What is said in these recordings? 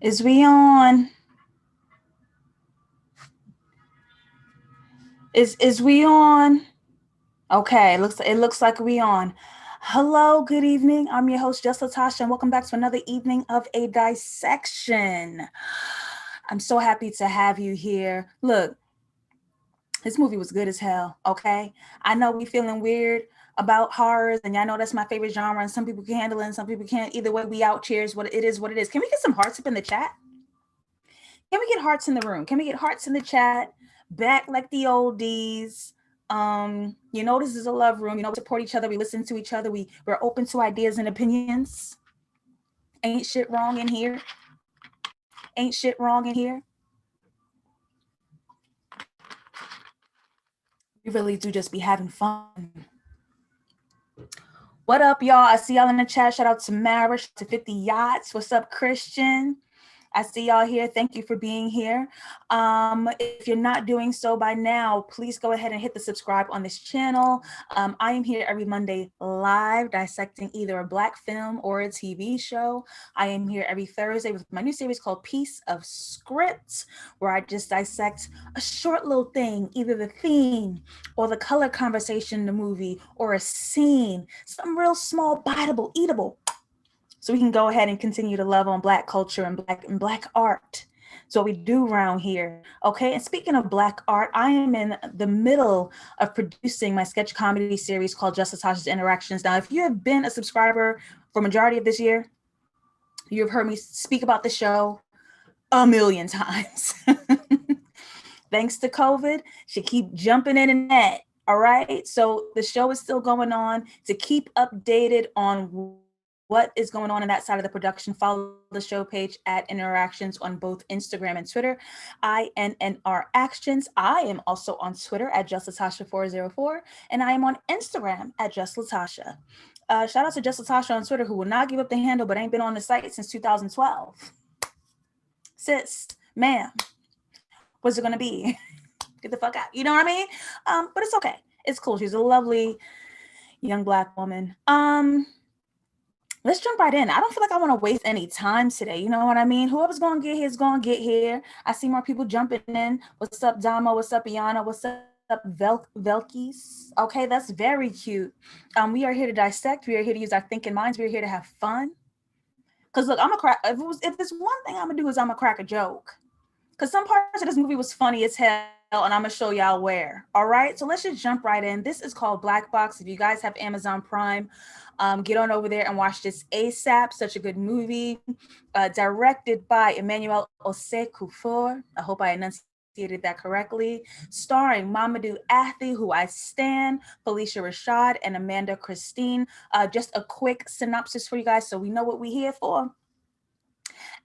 Is we on? Is we on? Okay, it looks like we on. Hello, good evening. I'm your host, JustLatasha, and welcome back to another evening of a dissection. I'm so happy to have you here. Look, this movie was good as hell. Okay, I know we feeling weird about horrors, and I know that's my favorite genre, and some people can handle it, and some people can't. Either way, we out. Cheers. What it is, what it is. Can we get some hearts up in the chat? Can we get hearts in the room? Can we get hearts in the chat? Back like the old days. This is a love room. We support each other. We listen to each other. We're open to ideas and opinions. Ain't shit wrong in here. Ain't shit wrong in here. We really do just be having fun. What up, y'all? I see y'all in the chat. Shout out to Mara, shout out to 50 Yachts. What's up, Christian? I see y'all here. Thank you for being here. If you're not doing so by now, please go ahead and hit the subscribe on this channel. I am here every Monday live dissecting either a Black film or a TV show. I am here every Thursday with my new series called Piece of Script, where I just dissect a short little thing, either the theme or the color conversation in the movie or a scene, something real small, biteable, eatable, so we can go ahead and continue to love on Black culture and black art. So what we do around here. Okay, and speaking of Black art, I am in the middle of producing my sketch comedy series called JustLatasha's Interactions. Now, if you have been a subscriber for majority of this year, you've heard me speak about the show a million times. Thanks to COVID, she keep jumping in and that. All right, so the show is still going on. To keep updated on what is going on in that side of the production, follow the show page at Interactions on both Instagram and Twitter. INNR Actions. I am also on Twitter at JustLatasha404, and I am on Instagram at JustLatasha. Shout out to JustLatasha on Twitter, who will not give up the handle but ain't been on the site since 2012. Sis, ma'am, what's it gonna be? Get the fuck out. You know what I mean? But it's okay. It's cool. She's a lovely young Black woman. Let's jump right in. I don't feel like I want to waste any time today. You know what I mean? Whoever's going to get here is going to get here. I see more people jumping in. What's up, Damo? What's up, Iana? What's up, Velkies? Okay, that's very cute. We are here to dissect. We are here to use our thinking minds. We are here to have fun. Because look, I'm a crack. If there's one thing I'm gonna do is I'm gonna crack a joke. Because some parts of this movie was funny as hell, and I'm gonna show y'all where. All right, so let's just jump right in. This is called Black Box. If you guys have Amazon Prime, get on over there and watch this ASAP. Such a good movie, directed by Emmanuel Osei-Kuffour. I hope I enunciated that correctly. Starring Mamadou Athie, who I stan, Felicia Rashad, and Amanda Christine. Just a quick synopsis for you guys, so we know what we're here for.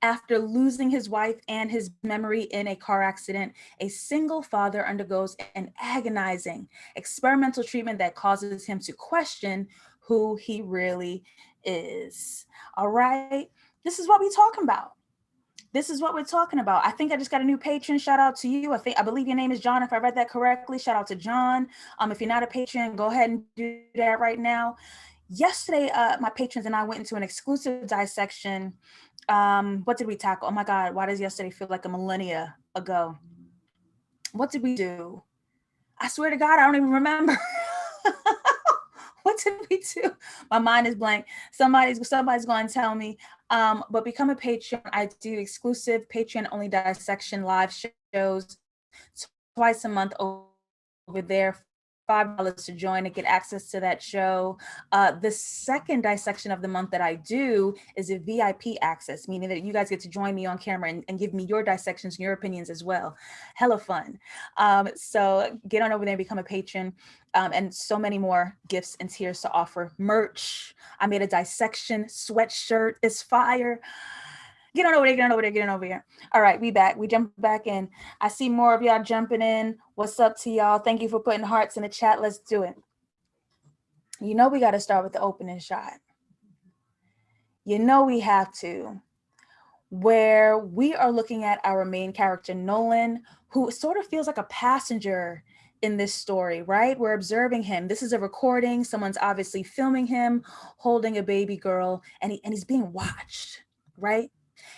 After losing his wife and his memory in a car accident, a single father undergoes an agonizing experimental treatment that causes him to question who he really is. All right, this is what we're talking about. This is what we're talking about. I think I just got a new patron. Shout out to you. I believe your name is John, if I read that correctly. Shout out to John. If you're not a patron, go ahead and do that right now. Yesterday, my patrons and I went into an exclusive dissection. What did we tackle? Oh my God, why does yesterday feel like a millennia ago? What did we do? I swear to God, I don't even remember. What did we do? My mind is blank. Somebody's going to tell me. But become a patron. I do exclusive Patreon only dissection live shows twice a month over there. $5 to join and get access to that show. The second dissection of the month that I do is a VIP access, meaning that you guys get to join me on camera and give me your dissections and your opinions as well. Hella fun. So get on over there and become a patron. And so many more gifts and tiers to offer. Merch. I made a dissection sweatshirt. It's fire. Get on over here. All right, we back. We jump back in. I see more of y'all jumping in. What's up to y'all? Thank you for putting hearts in the chat. Let's do it. You know we got to start with the opening shot. You know we have to. Where we are looking at our main character, Nolan, who sort of feels like a passenger in this story, right? We're observing him. This is a recording. Someone's obviously filming him holding a baby girl, and he's being watched, right?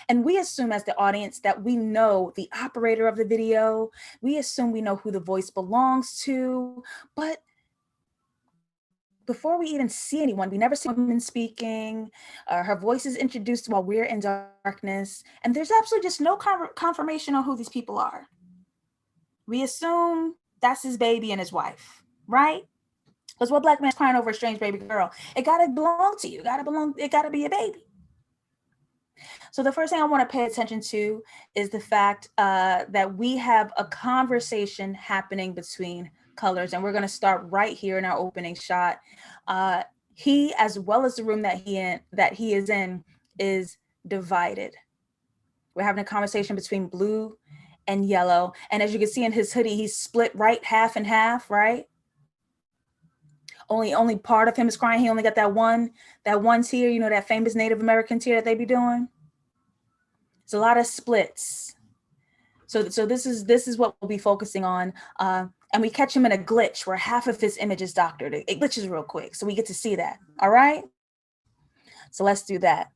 And we assume as the audience that we know the operator of the video. We assume we know who the voice belongs to. But before we even see anyone, we never see a woman speaking. Her voice is introduced while we're in darkness. And there's absolutely just no confirmation on who these people are. We assume that's his baby and his wife, right? Because what black man's crying over a strange baby girl? It gotta belong to you. It gotta be a baby. So the first thing I want to pay attention to is the fact that we have a conversation happening between colors, and we're going to start right here in our opening shot. He, as well as the room that he is in, is divided. We're having a conversation between blue and yellow, and as you can see in his hoodie, he's split right half and half, right? Only part of him is crying. He only got that one tear, you know, that famous Native American tear that they be doing. It's a lot of splits. So this is what we'll be focusing on. And we catch him in a glitch where half of his image is doctored. It glitches real quick, so we get to see that. All right. So let's do that.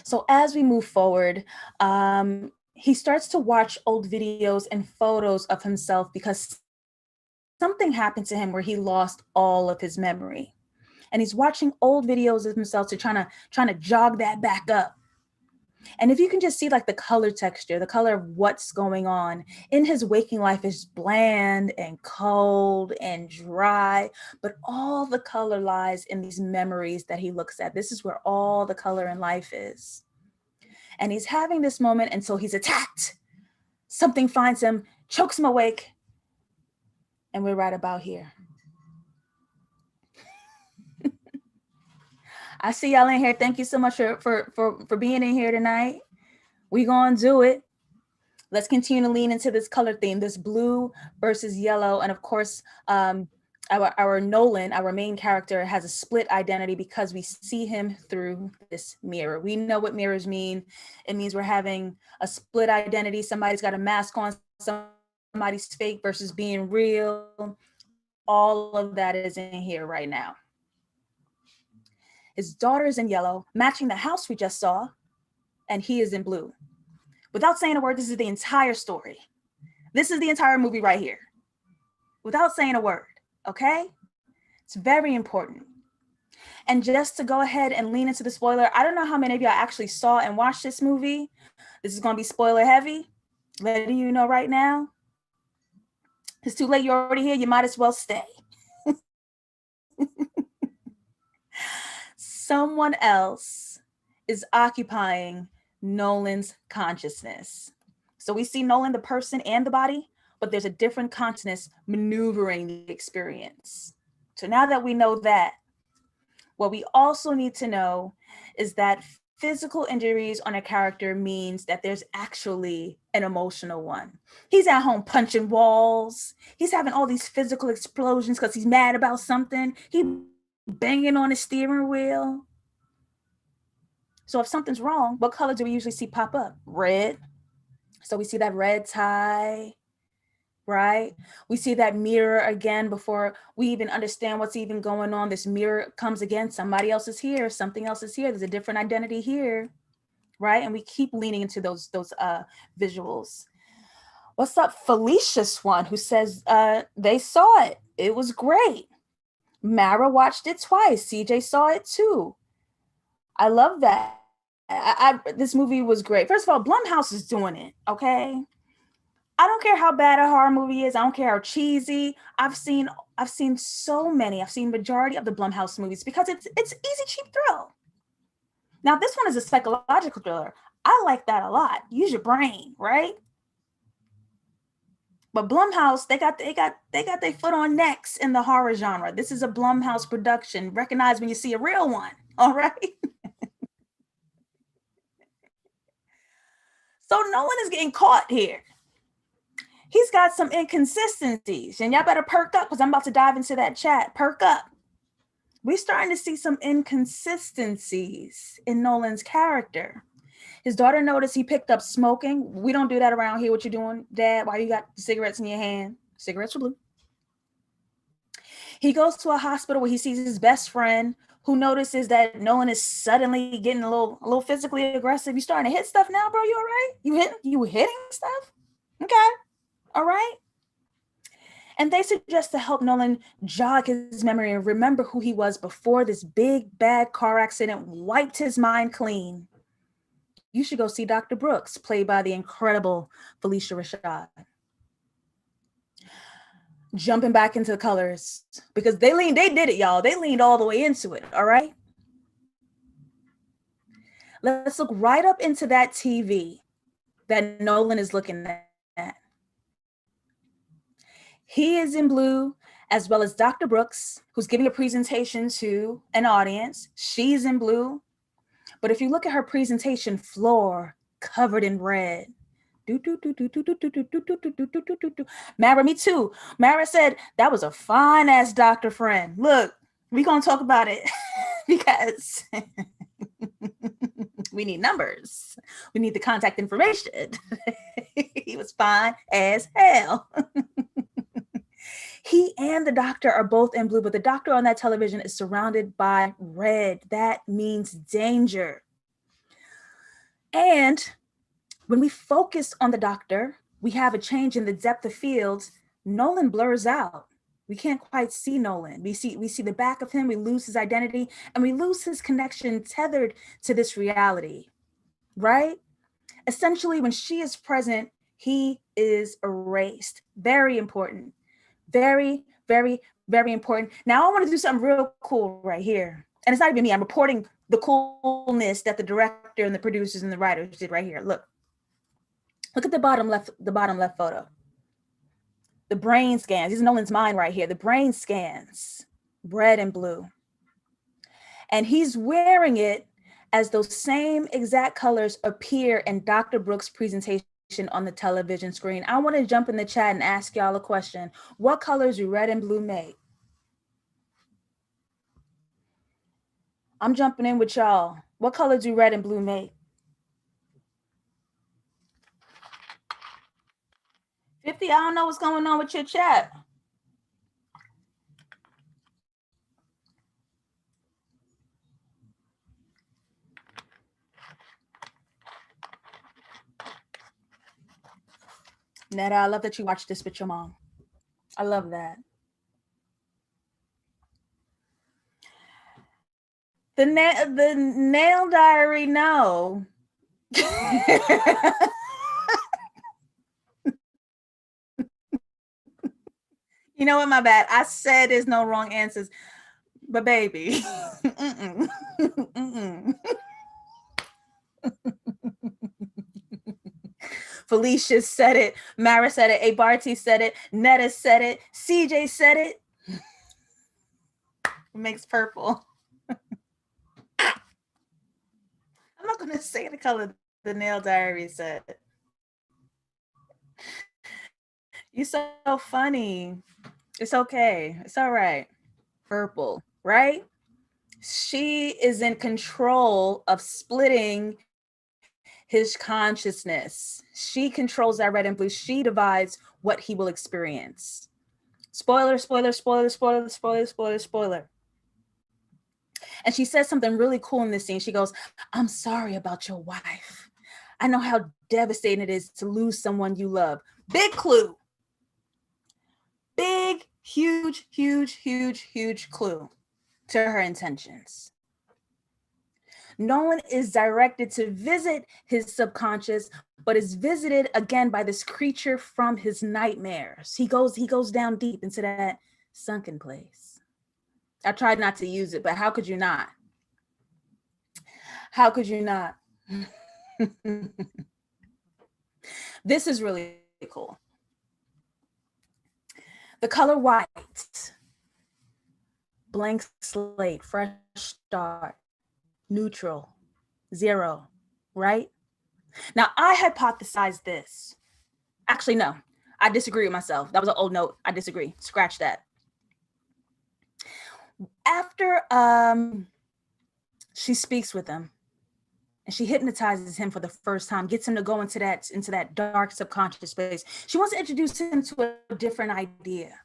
So as we move forward, he starts to watch old videos and photos of himself because something happened to him where he lost all of his memory. And he's watching old videos of himself to trying to jog that back up. And if you can just see like the color texture, the color of what's going on in his waking life is bland and cold and dry, but all the color lies in these memories that he looks at. This is where all the color in life is. And he's having this moment until he's attacked. Something finds him, chokes him awake, and we're right about here. I see y'all in here. Thank you so much for being in here tonight. We gonna do it. Let's continue to lean into this color theme, this blue versus yellow. And of course, our Nolan, our main character, has a split identity because we see him through this mirror. We know what mirrors mean. It means we're having a split identity. Somebody's got a mask on, somebody's fake versus being real. All of that is in here right now. His daughter is in yellow, matching the house we just saw, and he is in blue. Without saying a word, this is the entire story. This is the entire movie right here. Without saying a word, okay? It's very important. And just to go ahead and lean into the spoiler, I don't know how many of y'all actually saw and watched this movie. This is gonna be spoiler heavy. Letting you know right now. It's too late, you're already here, you might as well stay. Someone else is occupying Nolan's consciousness. So we see Nolan, the person and the body, but there's a different consciousness maneuvering the experience. So now that we know that, what we also need to know is that physical injuries on a character means that there's actually an emotional one. He's at home punching walls. He's having all these physical explosions because he's mad about something. He's banging on the steering wheel. So if something's wrong, what color do we usually see pop up? Red. So we see that red tie, right? We see that mirror again before we even understand what's even going on. This mirror comes again. Somebody else is here. Something else is here. There's a different identity here, right? And we keep leaning into those visuals. What's up, Felicia Swan, who says they saw it. It was great. Mara watched it twice. CJ saw it too. I love that. This movie was great. First of all, Blumhouse is doing it, okay? I don't care how bad a horror movie is. I don't care how cheesy. I've seen so many. I've seen majority of the Blumhouse movies because it's easy, cheap thrill. Now this one is a psychological thriller. I like that a lot. Use your brain, right? But Blumhouse, they got their foot on necks in the horror genre. This is a Blumhouse production. Recognize when you see a real one, all right? So Nolan is getting caught here. He's got some inconsistencies, and y'all better perk up because I'm about to dive into that chat. Perk up. We're starting to see some inconsistencies in Nolan's character. His daughter noticed he picked up smoking. We don't do that around here. What you doing, Dad? Why you got cigarettes in your hand? Cigarettes are blue. He goes to a hospital where he sees his best friend, who notices that Nolan is suddenly getting a little physically aggressive. You starting to hit stuff now, bro? You all right? You hitting stuff? Okay. All right. And they suggest to help Nolan jog his memory and remember who he was before this big bad car accident wiped his mind clean. You should go see Dr. Brooks, played by the incredible Felicia Rashad. Jumping back into the colors, because they did it, y'all. They leaned all the way into it, all right? Let's look right up into that TV that Nolan is looking at. He is in blue, as well as Dr. Brooks, who's giving a presentation to an audience. She's in blue. But if you look at her presentation, floor covered in red. Mara, me too. Mara said, that was a fine ass doctor friend. Look, we're going to talk about it because we need numbers. We need the contact information. He was fine as hell. He and the doctor are both in blue, but the doctor on that television is surrounded by red. That means danger. And when we focus on the doctor, we have a change in the depth of field. Nolan blurs out. We can't quite see Nolan. We see the back of him, we lose his identity, and we lose his connection tethered to this reality, right? Essentially, when she is present, he is erased. Very important. Very, very, very important. Now I want to do something real cool right here. And it's not even me. I'm reporting the coolness that the director and the producers and the writers did right here. Look at the bottom left photo. The brain scans. This is Nolan's mind right here. The brain scans, red and blue. And he's wearing it as those same exact colors appear in Dr. Brooks' presentation on the television screen. I want to jump in the chat and ask y'all a question. What colors do red and blue make? I'm jumping in with y'all. What colors do red and blue make? 50, I don't know what's going on with your chat. Netta, I love that you watched this with your mom. I love that. The nail diary, no. You know what, my bad. I said there's no wrong answers, but baby. Felicia said it. Mara said it. A Barty said it. Netta said it. CJ said it. It makes purple. I'm not going to say the color the nail diary said. You're so funny. It's okay. It's all right. Purple, right? She is in control of splitting his consciousness. She controls that red and blue. She divides what he will experience. Spoiler, spoiler, spoiler, spoiler, spoiler, spoiler, spoiler. And she says something really cool in this scene. She goes, I'm sorry about your wife. I know how devastating it is to lose someone you love. Big clue. Big, huge, huge, huge, huge clue to her intentions. Nolan is directed to visit his subconscious, but is visited again by this creature from his nightmares. He goes down deep into that sunken place. I tried not to use it, but how could you not? How could you not? This is really cool. The color white, blank slate, fresh start, neutral, zero, right? Now, I hypothesized this. Actually, no, I disagree with myself. That was an old note. I disagree. Scratch that. After she speaks with him and she hypnotizes him for the first time, gets him to go into that dark subconscious space. She wants to introduce him to a different idea.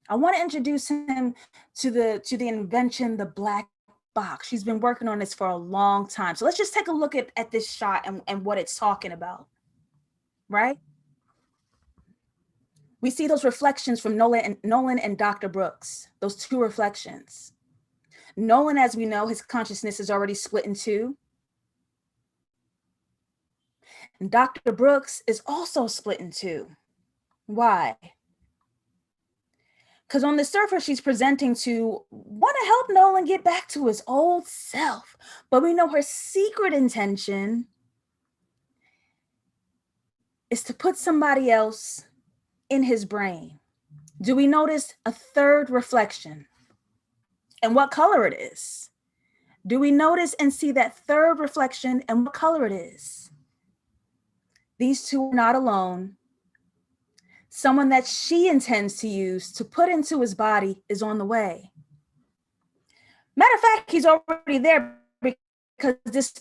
I want to introduce him to the invention, the black box. She's been working on this for a long time. So let's just take a look at this shot and what it's talking about, right? We see those reflections from Nolan and Dr. Brooks, those two reflections. Nolan, as we know, his consciousness is already split in two. And Dr. Brooks is also split in two. Why? Because on the surface, she's presenting to want to help Nolan get back to his old self. But we know her secret intention is to put somebody else in his brain. Do we notice a third reflection? And what color it is? Do we notice and see that third reflection and what color it is? These two are not alone. Someone that she intends to use to put into his body is on the way. Matter of fact, he's already there because this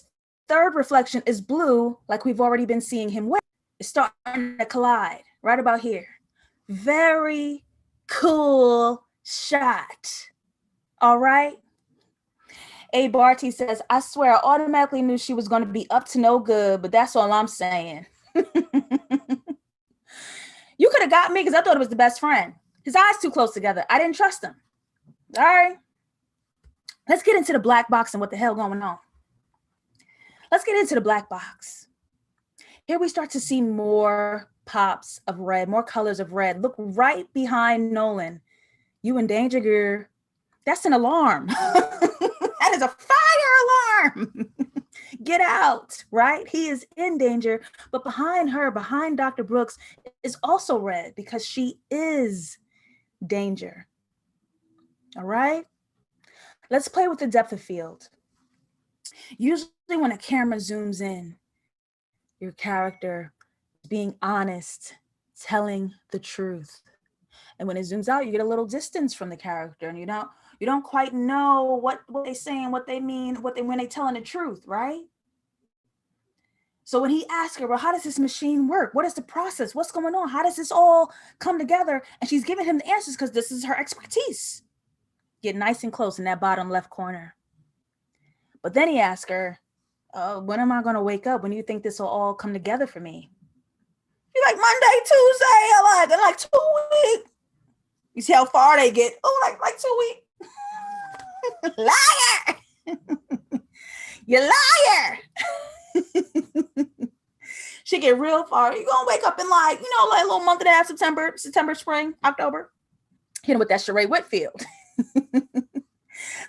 third reflection is blue, like we've already been seeing him with. It's starting to collide right about here. Very cool shot. All right. A. Barty says, I swear I automatically knew she was going to be up to no good, but that's all I'm saying. You could have got me because I thought it was the best friend. His eyes too close together. I didn't trust him. All right. Let's get into the black box and what the hell going on. Let's get into the black box. Here we start to see more pops of red, more colors of red. Look right behind Nolan. You in danger, girl. That's an alarm. That is a fire alarm. Get out, right? He is in danger. But behind her, behind Dr. Brooks, is also red because she is danger. All right? Let's play with the depth of field. Usually when a camera zooms in, your character is being honest, telling the truth. And when it zooms out, you get a little distance from the character and you don't quite know what they're saying, what they mean, when they're telling the truth, right? So when he asks her, well, how does this machine work? What is the process? What's going on? How does this all come together? And she's giving him the answers because this is her expertise. Get nice and close in that bottom left corner. But then he asks her, when am I going to wake up? When do you think this will all come together for me? She's like, Monday, Tuesday, in like 2 weeks. You see how far they get? Oh, like 2 weeks. Liar. You liar. She get real far. You gonna wake up in like a little month and a half, September, spring, October. Hit him with that charade Whitfield.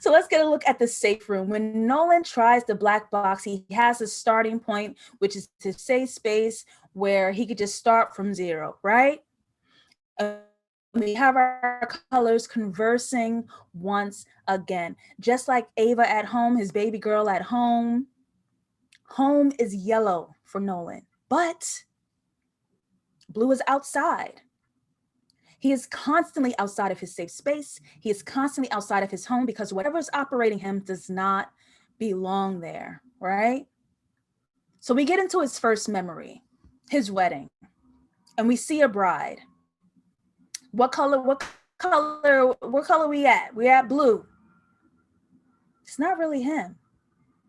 So let's get a look at the safe room. When Nolan tries the black box, he has a starting point, which is his safe space where he could just start from zero, right? We have our colors conversing once again. Just like Ava at home, his baby girl at home. Home is yellow for Nolan, but blue is outside. He is constantly outside of his safe space. He is constantly outside of his home because whatever is operating him does not belong there, right? So we get into his first memory, his wedding, and we see a bride. What color we at? We're at blue. It's not really him.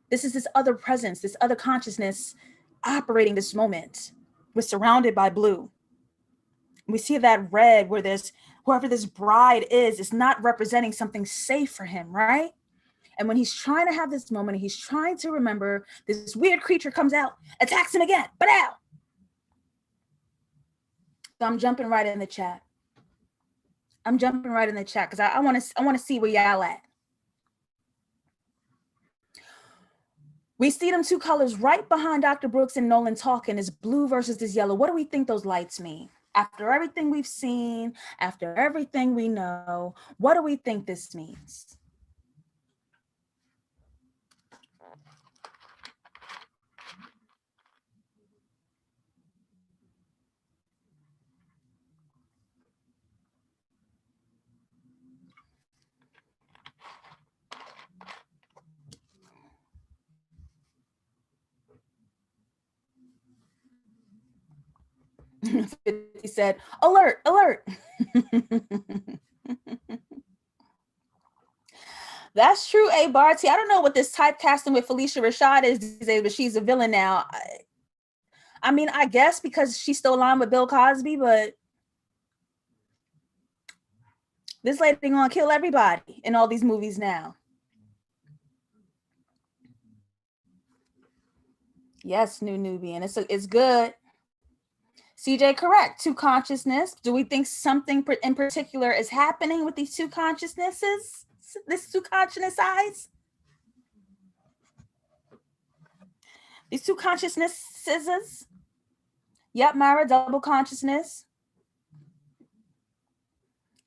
This is this other presence, this other consciousness operating this moment. We're surrounded by blue. We see that red where whoever this bride is, it's not representing something safe for him, right? And when he's trying to have this moment, he's trying to remember, this weird creature comes out, attacks him again, but out. So I'm jumping right in the chat. Because I want to see where y'all at. We see them two colors right behind Dr. Brooks and Nolan talking, is blue versus this yellow. What do we think those lights mean? After everything we've seen, after everything we know, what do we think this means? He said, alert, alert. That's true, A. Barty. I don't know what this typecasting with Felicia Rashad is these days, but she's a villain now. I mean, I guess because she's still aligned with Bill Cosby, but this lady gonna kill everybody in all these movies now. Yes, New Nubian. It's good. CJ, correct. Two consciousness. Do we think something in particular is happening with these two consciousnesses? This two consciousness eyes? These two consciousnesses? Yep, Myra, double consciousness.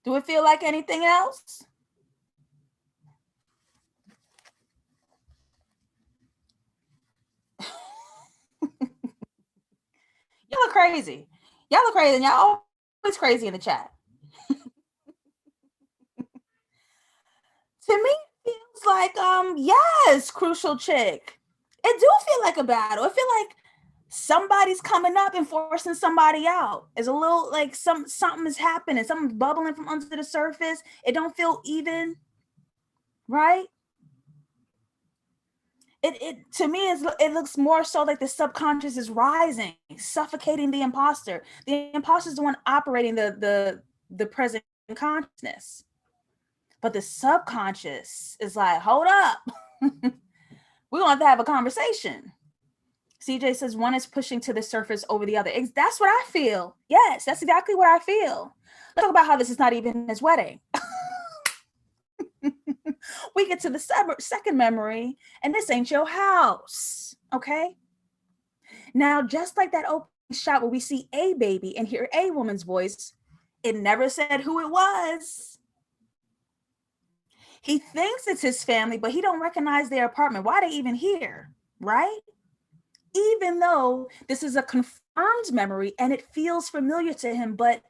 Do it feel like anything else? Y'all look crazy. Y'all look crazy, and y'all always crazy in the chat. To me, it feels like yes, crucial chick. It do feel like a battle. It feel like somebody's coming up and forcing somebody out. It's a little like something is happening. Something's bubbling from under the surface. It don't feel even, right? It to me it looks more so like the subconscious is rising, suffocating the imposter. The imposter is the one operating the present consciousness, but the subconscious is like, hold up, we're gonna have to have a conversation. CJ says one is pushing to the surface over the other. That's what I feel. Yes, that's exactly what I feel. Let's talk about how this is not even his wedding. We get to the second memory, and this ain't your house, okay? Now, just like that opening shot where we see a baby and hear a woman's voice, it never said who it was. He thinks it's his family, but he don't recognize their apartment. Why are they even here, right? Even though this is a confirmed memory and it feels familiar to him, but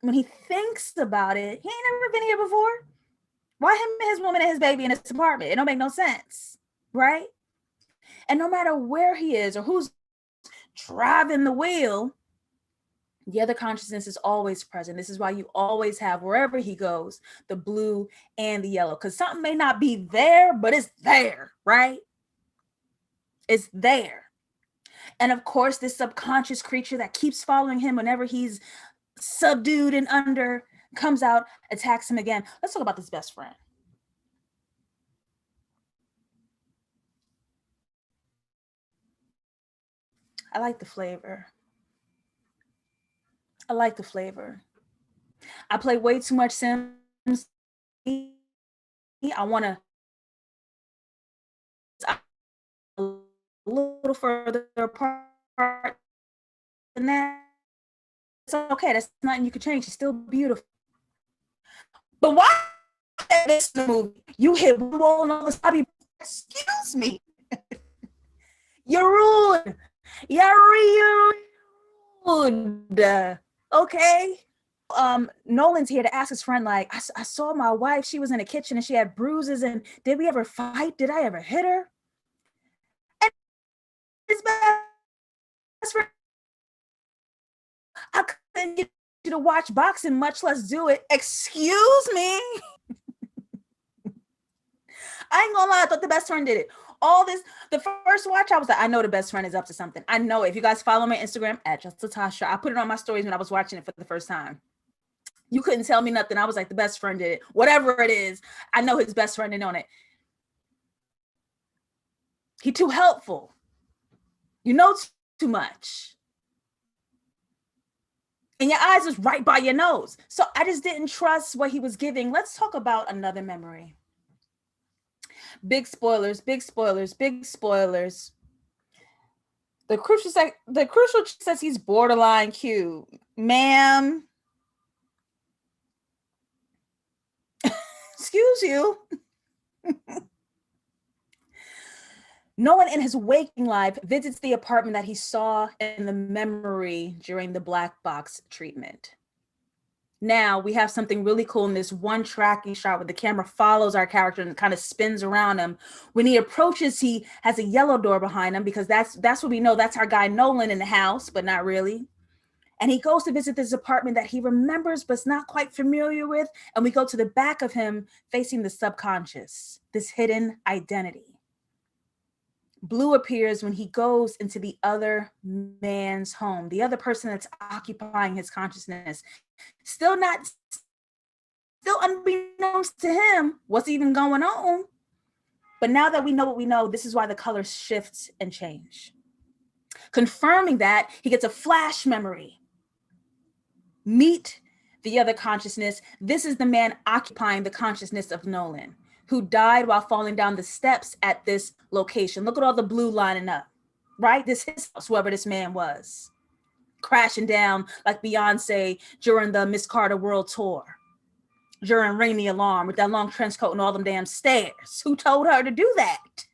when he thinks about it, he ain't never been here before. Why him and his woman and his baby in his apartment? It don't make no sense, right? And no matter where he is or who's driving the wheel, the other consciousness is always present. This is why you always have, wherever he goes, the blue and the yellow, because something may not be there, but it's there, right? It's there. And of course, this subconscious creature that keeps following him whenever he's subdued and under comes out, attacks him again. Let's talk about this best friend. I like the flavor. I like the flavor. I play way too much Sims. I want to a little further apart than that. It's okay. That's nothing you can change. She's still beautiful. But why this movie? You hit the wall and all this. Excuse me. You're rude. You're rude. Okay. Nolan's here to ask his friend, like, I saw my wife. She was in the kitchen and she had bruises. And did we ever fight? Did I ever hit her? And his best friend, I couldn't get you to watch boxing, much less do it. Excuse me. I ain't gonna lie, I thought the best friend did it. All this, the first watch, I was like, I know the best friend is up to something. I know it. If you guys follow my Instagram at JustLatasha, I put it on my stories when I was watching it for the first time. You couldn't tell me nothing. I was like, the best friend did it. Whatever it is, I know his best friend in on it. He too helpful. You know too much. And your eyes was right by your nose. So I just didn't trust what he was giving. Let's talk about another memory. Big spoilers, big spoilers, big spoilers. The crucial says he's borderline cute. Ma'am. Excuse you. Nolan in his waking life visits the apartment that he saw in the memory during the black box treatment. Now we have something really cool in this one tracking shot where the camera follows our character and kind of spins around him. When he approaches, he has a yellow door behind him because that's what we know. That's our guy Nolan in the house, but not really. And he goes to visit this apartment that he remembers but's not quite familiar with. And we go to the back of him facing the subconscious, this hidden identity. Blue appears when he goes into the other man's home, the other person that's occupying his consciousness. Still unbeknownst to him what's even going on. But now that we know what we know, this is why the colors shift and change. Confirming that, he gets a flash memory. Meet the other consciousness. This is the man occupying the consciousness of Nolan, who died while falling down the steps at this location. Look at all the blue lining up, right? This is his house, whoever this man was, crashing down like Beyonce during the Miss Carter World Tour, during Ring the Alarm with that long trench coat and all them damn stairs. Who told her to do that?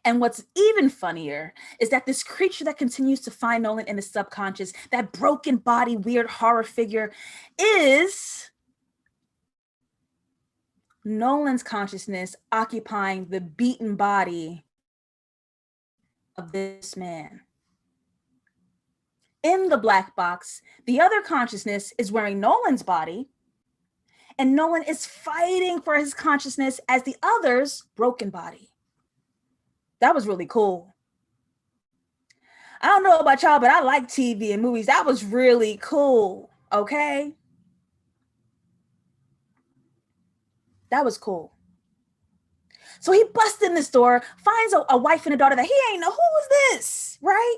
And what's even funnier is that this creature that continues to find Nolan in the subconscious, that broken body, weird horror figure, is Nolan's consciousness occupying the beaten body of this man. In the black box, the other consciousness is wearing Nolan's body, and Nolan is fighting for his consciousness as the other's broken body. That was really cool. I don't know about y'all, but I like TV and movies. That was really cool, okay? That was cool. So he busts in this door, finds a wife and a daughter that he ain't know. Who was this, right?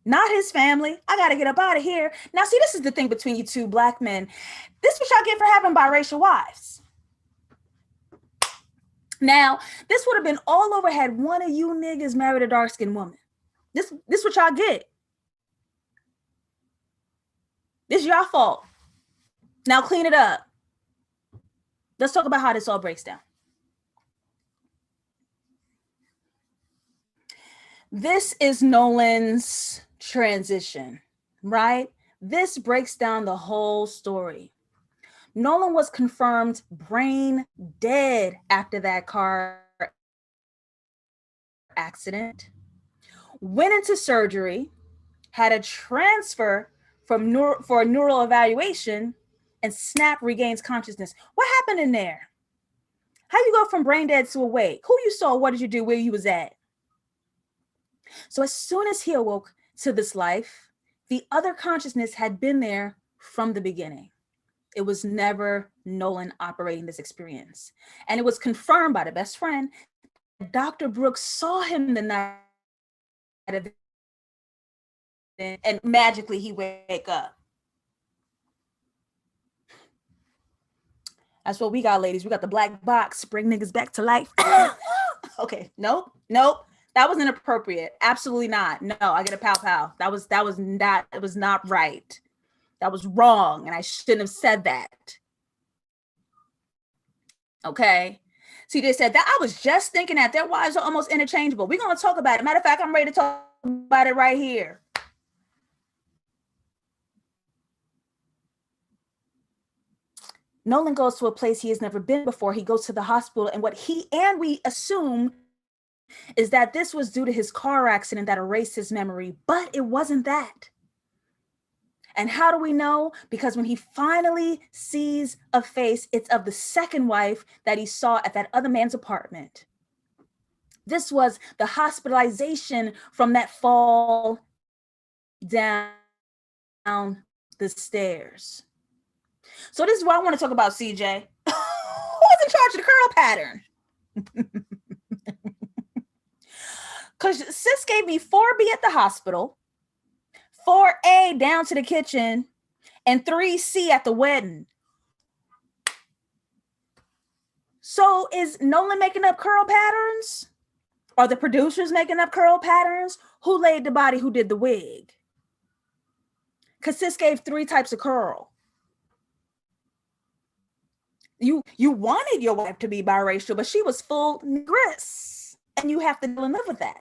Not his family. I got to get up out of here. Now, see, this is the thing between you two black men. This is what y'all get for having biracial wives. Now, this would have been all over had one of you niggas married a dark-skinned woman. This what y'all get. This is your fault. Now clean it up. Let's talk about how this all breaks down. This is Nolan's transition, right? This breaks down the whole story. Nolan was confirmed brain dead after that car accident, went into surgery, had a transfer for a neural evaluation, and snap regains consciousness. What happened in there? How you go from brain dead to awake? Who you saw? What did you do? Where you was at? So as soon as he awoke to this life, the other consciousness had been there from the beginning. It was never Nolan operating this experience. And it was confirmed by the best friend. Dr. Brooks saw him the night of it, and magically he wake up. That's what we got, ladies. We got the black box, bring niggas back to life. Okay, nope. That was inappropriate. Absolutely not. No, I get a pow pow. That was not right. That was wrong, and I shouldn't have said that. Okay. See, they said that. I was just thinking that their wives are almost interchangeable. We're going to talk about it. Matter of fact, I'm ready to talk about it right here. Nolan goes to a place he has never been before. He goes to the hospital, and we assume is that this was due to his car accident that erased his memory, but it wasn't that. And how do we know? Because when he finally sees a face, it's of the second wife that he saw at that other man's apartment. This was the hospitalization from that fall down the stairs. So this is what I want to talk about, CJ. Who was in charge of the curl pattern? Because sis gave me 4B at the hospital, 4A down to the kitchen, and 3C at the wedding. So is Nolan making up curl patterns? Are the producers making up curl patterns? Who laid the body? Who did the wig? Because sis gave 3 types of curl. You wanted your wife to be biracial, but she was full negress, and you have to deal and live with that.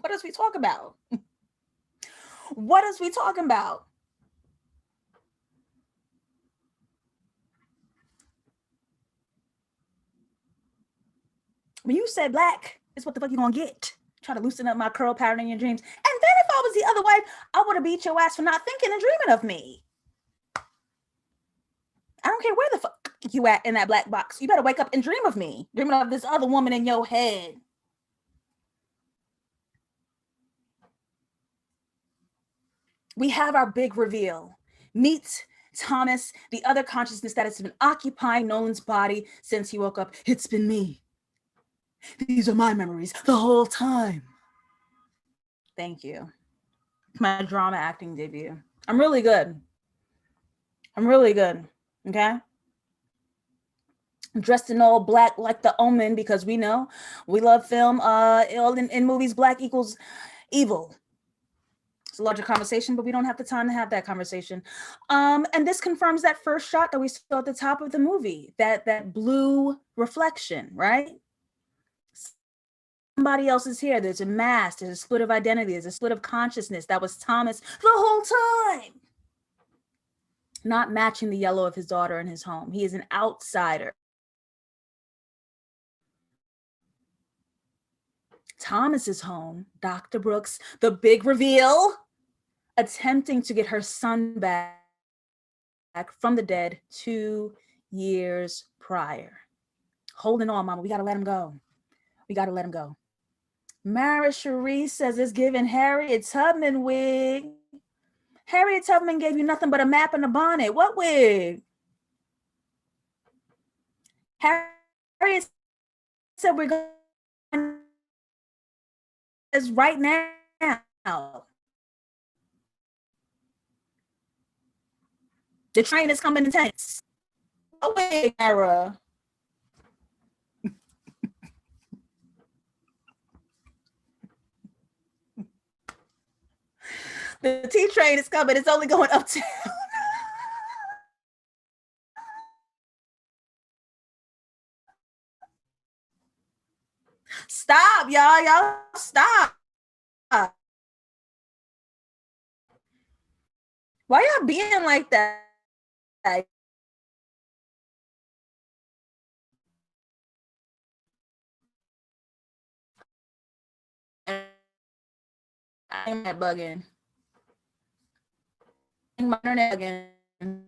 What else we talk about? What else we talking about? When you said black, It's what the fuck you gonna get. Try to loosen up my curl pattern in your dreams. And then if I was the other wife, I would have beat your ass for not thinking and dreaming of me. I don't care where the fuck you at in that black box. You better wake up and dream of me. Dreaming of this other woman in your head. We have our big reveal. Meet Thomas, the other consciousness that has been occupying Nolan's body since he woke up. It's been me. These are my memories the whole time. Thank you. My drama acting debut. I'm really good. Okay? I'm dressed in all black like the Omen because we know we love film. In movies, black equals evil. It's a larger conversation, but we don't have the time to have that conversation. And this confirms that first shot that we saw at the top of the movie, that blue reflection, right? Somebody else is here. There's a mask. There's a split of identity. There's a split of consciousness. That was Thomas the whole time. Not matching the yellow of his daughter in his home. He is an outsider. Thomas's home, Dr. Brooks, the big reveal, attempting to get her son back from the dead 2 years prior. Holding on, mama. We got to let him go. Mara Cherie says it's giving Harriet Tubman wig. Harriet Tubman gave you nothing but a map and a bonnet. What wig? Harriet said we're going right now. The train is coming in tanks. What wig, Mara? The T train is coming. It's only going uptown. Stop, y'all. Y'all stop. Why y'all being like that? I'm not bugging. My internet again. I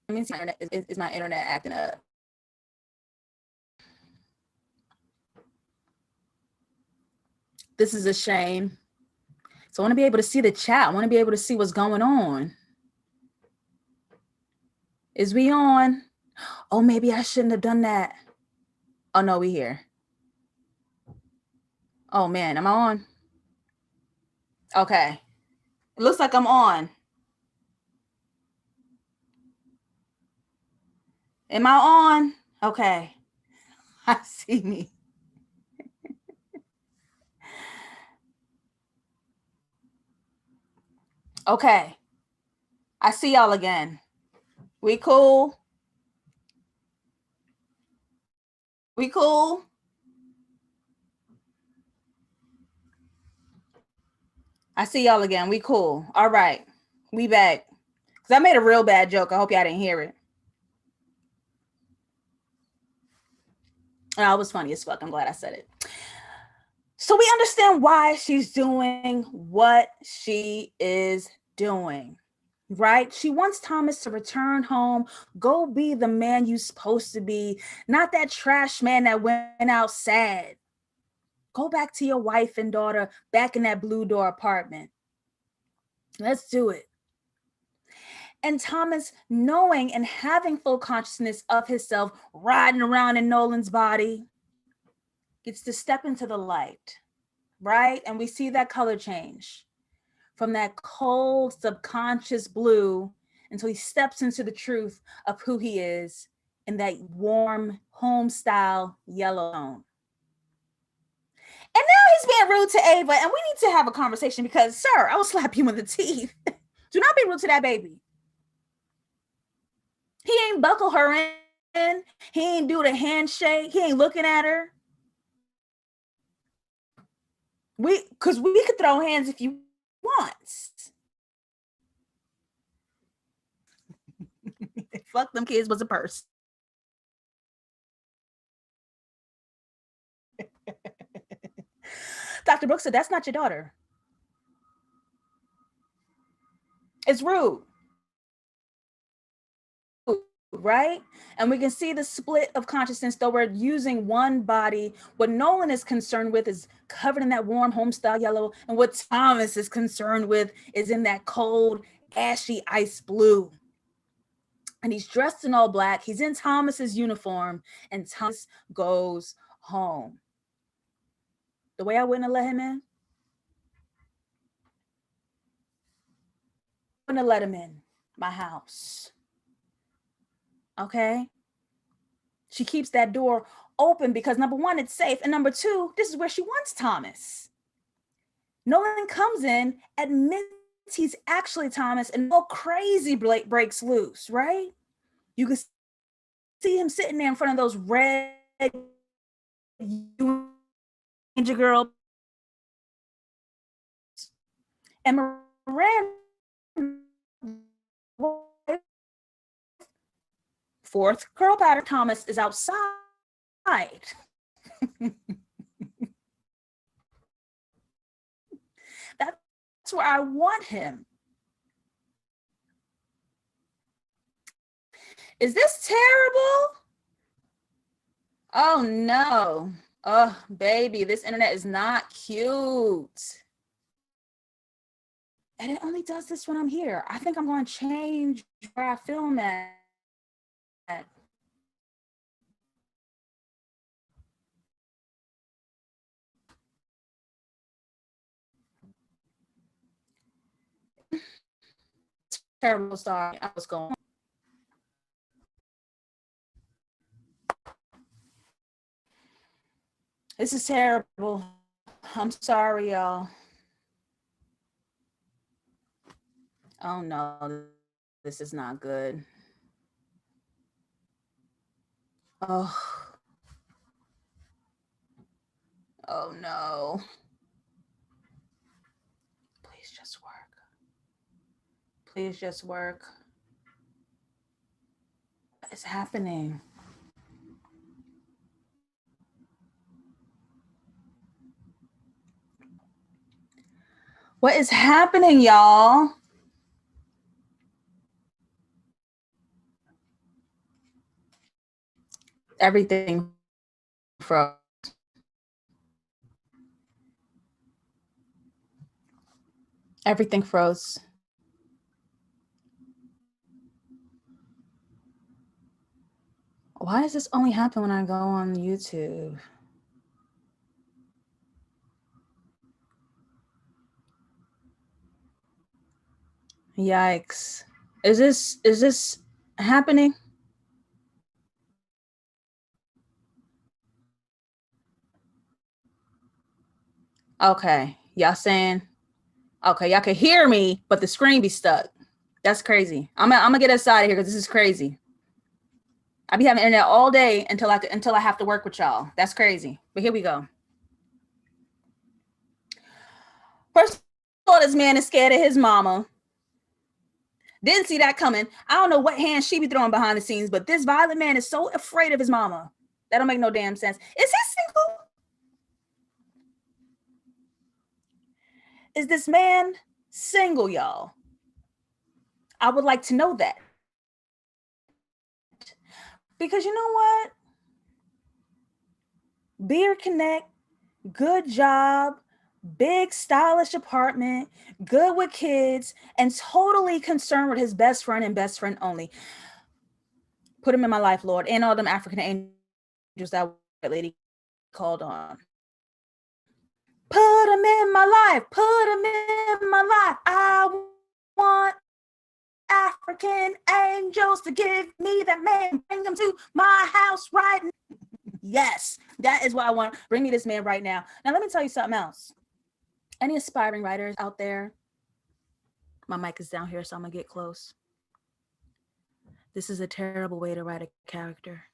mean, is my internet acting up? This is a shame. So I want to be able to see the chat. I want to be able to see what's going on. Is we on? Oh, maybe I shouldn't have done that. Oh, no, we here. Oh, man, am I on? Okay. It looks like I'm on. Am I on? Okay. I see me. Okay. I see y'all again. We cool? We cool? I see y'all again. We cool. All right. We back. Because I made a real bad joke. I hope y'all didn't hear it. Oh, it was funny as fuck. I'm glad I said it. So we understand why she's doing what she is doing, right? She wants Thomas to return home, go be the man you're supposed to be, not that trash man that went out sad. Go back to your wife and daughter back in that blue door apartment. Let's do it. And Thomas, knowing and having full consciousness of himself, riding around in Nolan's body, gets to step into the light, right? And we see that color change from that cold subconscious blue until he steps into the truth of who he is in that warm home style yellow tone. And now he's being rude to Ava, and we need to have a conversation because, sir, I will slap you in the teeth. Do not be rude to that baby. He ain't buckle her in. He ain't do the handshake. He ain't looking at her. Because we could throw hands if you want. Fuck them kids was a purse. Dr. Brooks said, that's not your daughter. It's rude. Right? And we can see the split of consciousness, though we're using one body. What Nolan is concerned with is covered in that warm homestyle yellow, and what Thomas is concerned with is in that cold, ashy ice blue. And he's dressed in all black. He's in Thomas's uniform, and Thomas goes home. The way I wouldn't have let him in, I wouldn't have let him in my house. Okay? She keeps that door open because number one, it's safe. And number two, this is where she wants Thomas. Nolan comes in, admits he's actually Thomas, and all crazy breaks loose, right? You can see him sitting there in front of those red Ranger girl. And Miranda, fourth curl pattern, Thomas is outside. That's where I want him. Is this terrible? Oh no. Oh, baby, this internet is not cute. And it only does this when I'm here. I think I'm going to change where I film at. Terrible. Sorry, I was going. This is terrible. I'm sorry, y'all. Oh no, this is not good. Oh. Oh no. Please just work. Please just work. What is happening? What is happening, y'all? Everything froze. Everything froze. Why does this only happen when I go on YouTube? Yikes. Is this happening? Okay. Y'all saying, okay, y'all can hear me, but the screen be stuck. That's crazy. I'm gonna get us out of here because this is crazy. I be having internet all day until I have to work with y'all. That's crazy. But here we go. First of all, this man is scared of his mama. Didn't see that coming. I don't know what hand she be throwing behind the scenes, but this violent man is so afraid of his mama. That don't make no damn sense. Is he single? Is this man single, y'all? I would like to know that. Because you know what? Beard Connect, good job, big stylish apartment, good with kids, and totally concerned with his best friend and best friend only. Put him in my life, Lord, and all them African angels that lady called on. Put him in my life. Put him in my life. I want African angels to give me that man. Bring him to my house right now. Yes, that is what I want. Bring me this man right now. Now, let me tell you something else. Any aspiring writers out there? My mic is down here, so I'm going to get close. This is a terrible way to write a character.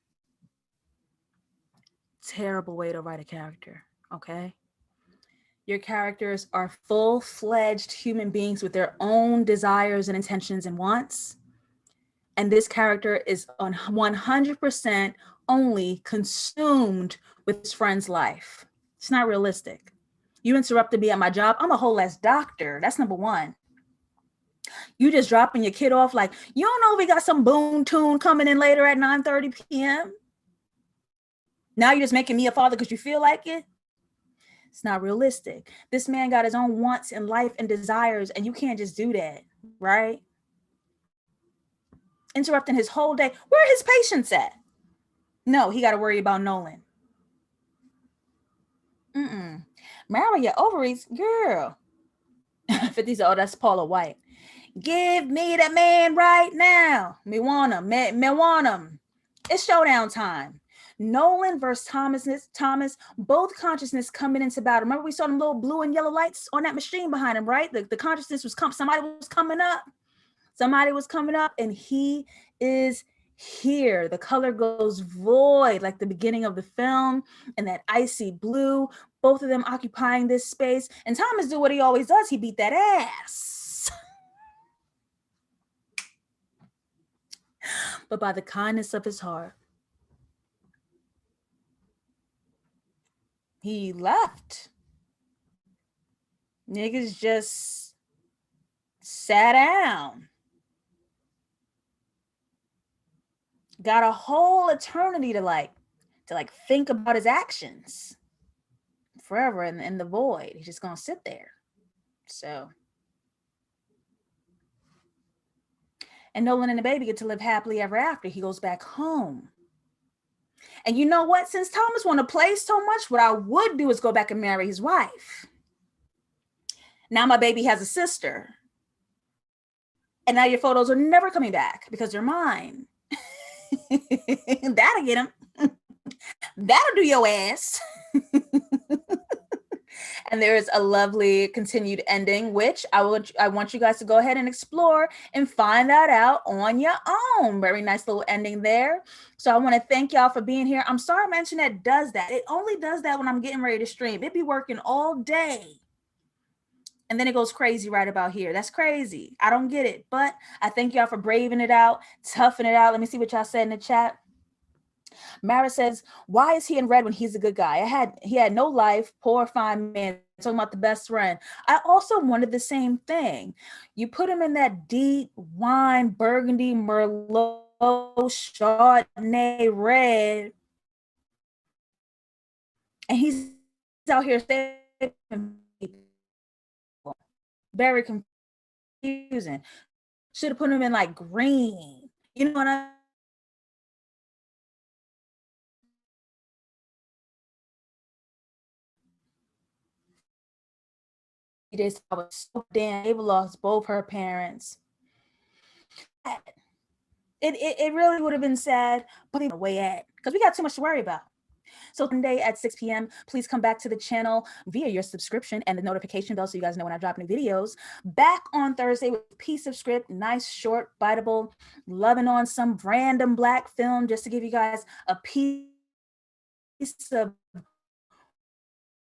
Terrible way to write a character, okay? Your characters are full-fledged human beings with their own desires and intentions and wants. And this character is on 100% only consumed with his friend's life. It's not realistic. You interrupted me at my job. I'm a whole ass doctor. That's number one. You just dropping your kid off like, you don't know we got some boom tune coming in later at 9:30 p.m. Now you're just making me a father because you feel like it. It's not realistic. This man got his own wants in life and desires, and you can't just do that, right? Interrupting his whole day. Where are his patients at? No, he got to worry about Nolan. Marry your ovaries, girl. 50 said, oh, that's Paula White. Give me the man right now. Me want him. Me want him. It's showdown time. Nolan versus Thomas, both consciousness coming into battle. Remember we saw them little blue and yellow lights on that machine behind him, right? The consciousness was somebody was coming up. Somebody was coming up, and he is here. The color goes void, like the beginning of the film, and that icy blue, both of them occupying this space. And Thomas do what he always does. He beat that ass. But by the kindness of his heart, he left. Niggas just sat down. Got a whole eternity to think about his actions forever in the void. He's just gonna sit there. So, and Nolan and the baby get to live happily ever after. He goes back home. And you know what? Since Thomas want to play so much, what I would do is go back and marry his wife. Now my baby has a sister. And now your photos are never coming back because they're mine. That'll get him. That'll do your ass. And there is a lovely continued ending, which I want you guys to go ahead and explore and find that out on your own. Very nice little ending there. So I want to thank y'all for being here. I'm sorry Mention that does that. It only does that when I'm getting ready to stream. It be working all day. And then it goes crazy right about here. That's crazy. I don't get it. But I thank y'all for braving it out, toughing it out. Let me see what y'all said in the chat. Mara says, why is he in red when he's a good guy? He had no life, poor fine man, talking about the best friend. I also wanted the same thing. You put him in that deep wine, burgundy, Merlot, Chardonnay red, and he's out here saving people. Very confusing. Should have put him in like green. You know what I This I was so damn. Ava lost both her parents. It really would have been sad, but away at because we got too much to worry about. So Sunday at 6 p.m., please come back to the channel via your subscription and the notification bell so you guys know when I drop new videos. Back on Thursday with a piece of script, nice, short, biteable, loving on some random Black film just to give you guys a piece of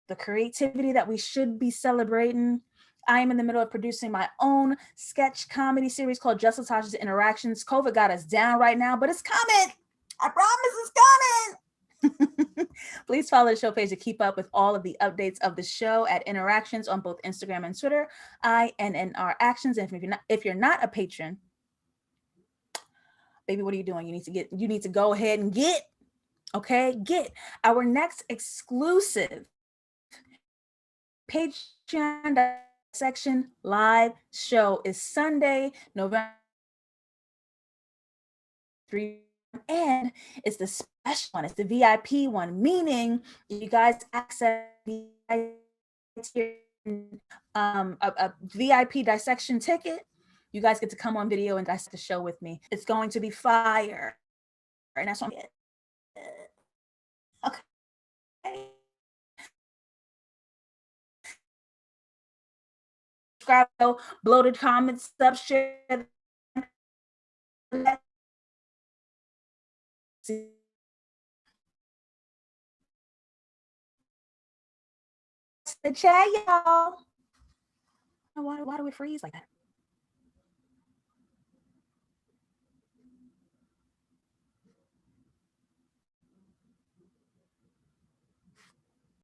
the creativity that we should be celebrating. I am in the middle of producing my own sketch comedy series called JustLatasha's Interactions. COVID got us down right now, but it's coming. I promise it's coming. Please follow the show page to keep up with all of the updates of the show at Interactions on both Instagram and Twitter, INNR Actions. And if you're not a patron, baby, what are you doing? You need to go ahead and get our next exclusive Patreon Dissection live show is Sunday, November 3, and it's the special one. It's the VIP one, meaning you guys access a VIP dissection ticket. You guys get to come on video and dissect the show with me. It's going to be fire, and that's what I'm getting. Okay. Subscribe, blow the comments up, share. The chat, y'all. Why do we freeze like that?